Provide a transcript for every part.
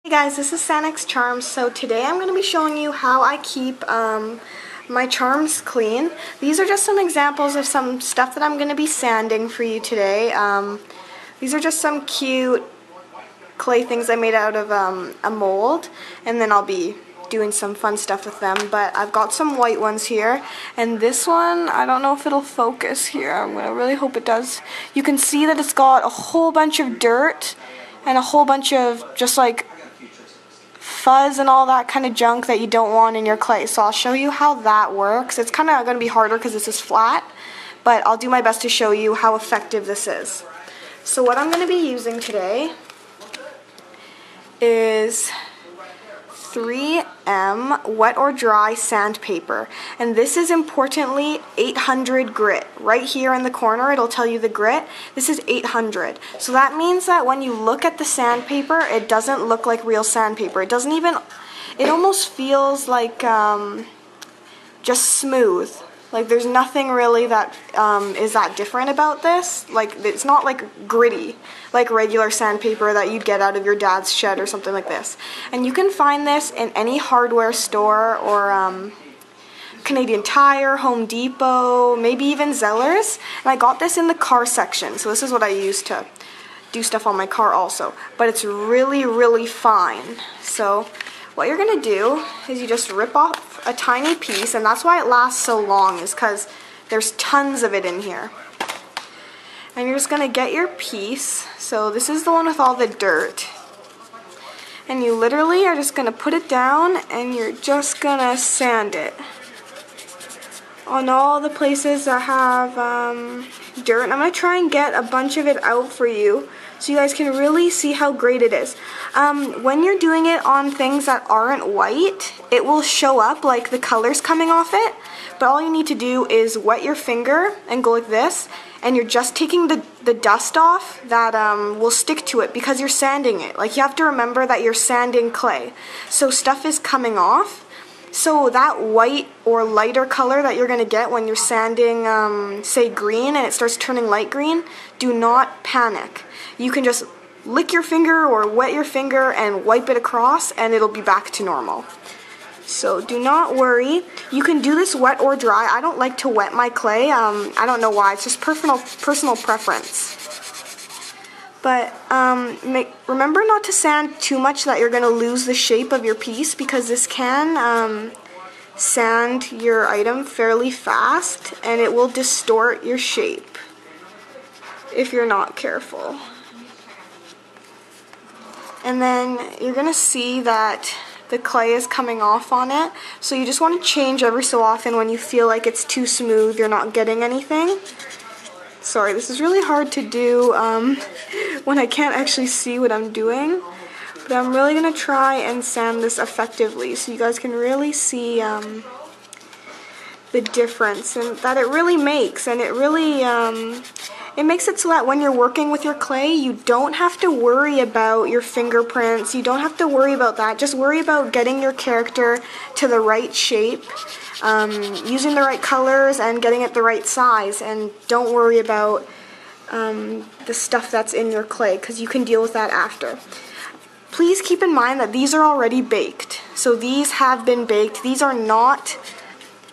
Hey guys, this is Sanix Charms. So today I'm going to be showing you how I keep my charms clean. These are just some examples of some stuff that I'm going to be sanding for you today. These are just some cute clay things I made out of a mold, and then I'll be doing some fun stuff with them. But I've got some white ones here, and this one, I don't know if it'll focus here. I'm going to really hope it does. You can see that it's got a whole bunch of dirt and a whole bunch of just like fuzz and all that kind of junk that you don't want in your clay. So I'll show you how that works. It's kind of going to be harder because this is flat, but I'll do my best to show you how effective this is. So what I'm going to be using today is 3M wet or dry sandpaper, and this is importantly 800 grit. Right here in the corner it'll tell you the grit. This is 800, so that means that when you look at the sandpaper, it doesn't look like real sandpaper. It doesn't even, it almost feels like just smooth. Like there's nothing really that is that different about this. Like it's not like gritty like regular sandpaper that you'd get out of your dad's shed or something like this. And you can find this in any hardware store or Canadian Tire, Home Depot, maybe even Zellers. And I got this in the car section, so this is what I use to do stuff on my car also. But it's really, really fine. So what you're going to do is you just rip off a tiny piece, and that's why it lasts so long, is because there's tons of it in here. And you're just going to get your piece. So this is the one with all the dirt. And you literally are just going to put it down, and you're just going to sand it on all the places that have dirt. And I'm going to try and get a bunch of it out for you so you guys can really see how great it is. When you're doing it on things that aren't white, it will show up like the colors coming off it, but all you need to do is wet your finger and go like this, and you're just taking the dust off that will stick to it because you're sanding it. Like you have to remember that you're sanding clay, so stuff is coming off. So that white or lighter color that you're going to get when you're sanding, say green, and it starts turning light green, do not panic. You can just lick your finger or wet your finger and wipe it across, and it'll be back to normal. So do not worry. You can do this wet or dry. I don't like to wet my clay. I don't know why. It's just personal preference. But remember not to sand too much that you're going to lose the shape of your piece, because this can sand your item fairly fast, and it will distort your shape if you're not careful. And then you're going to see that the clay is coming off on it, so you just want to change every so often when you feel like it's too smooth, you're not getting anything. Sorry, this is really hard to do when I can't actually see what I'm doing, but I'm really going to try and sand this effectively so you guys can really see the difference and that it really makes. And it really it makes it so that when you're working with your clay, you don't have to worry about your fingerprints, you don't have to worry about that. Just worry about getting your character to the right shape, using the right colors and getting it the right size, and don't worry about the stuff that's in your clay, because you can deal with that after. Please keep in mind that these are already baked, so these have been baked. These are not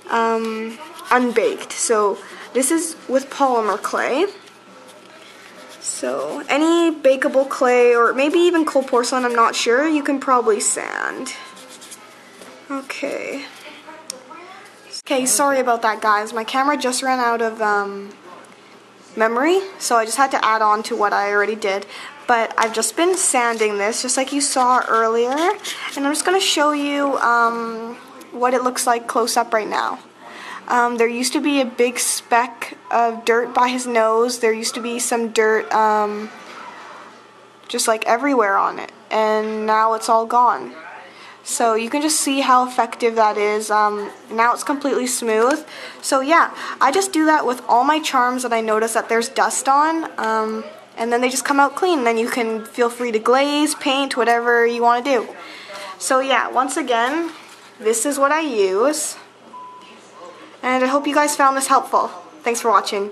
unbaked. So this is with polymer clay. So any bakeable clay, or maybe even cold porcelain, I'm not sure, you can probably sand. Okay, sorry about that, guys. My camera just ran out of memory, so I just had to add on to what I already did. But I've just been sanding this, just like you saw earlier, and I'm just going to show you what it looks like close up right now. There used to be a big speck of dirt by his nose. There used to be some dirt just like everywhere on it, and now it's all gone. So you can just see how effective that is. Now it's completely smooth. So yeah, I just do that with all my charms that I notice that there's dust on, and then they just come out clean. Then you can feel free to glaze, paint, whatever you want to do. So yeah, once again, this is what I use. And I hope you guys found this helpful. Thanks for watching.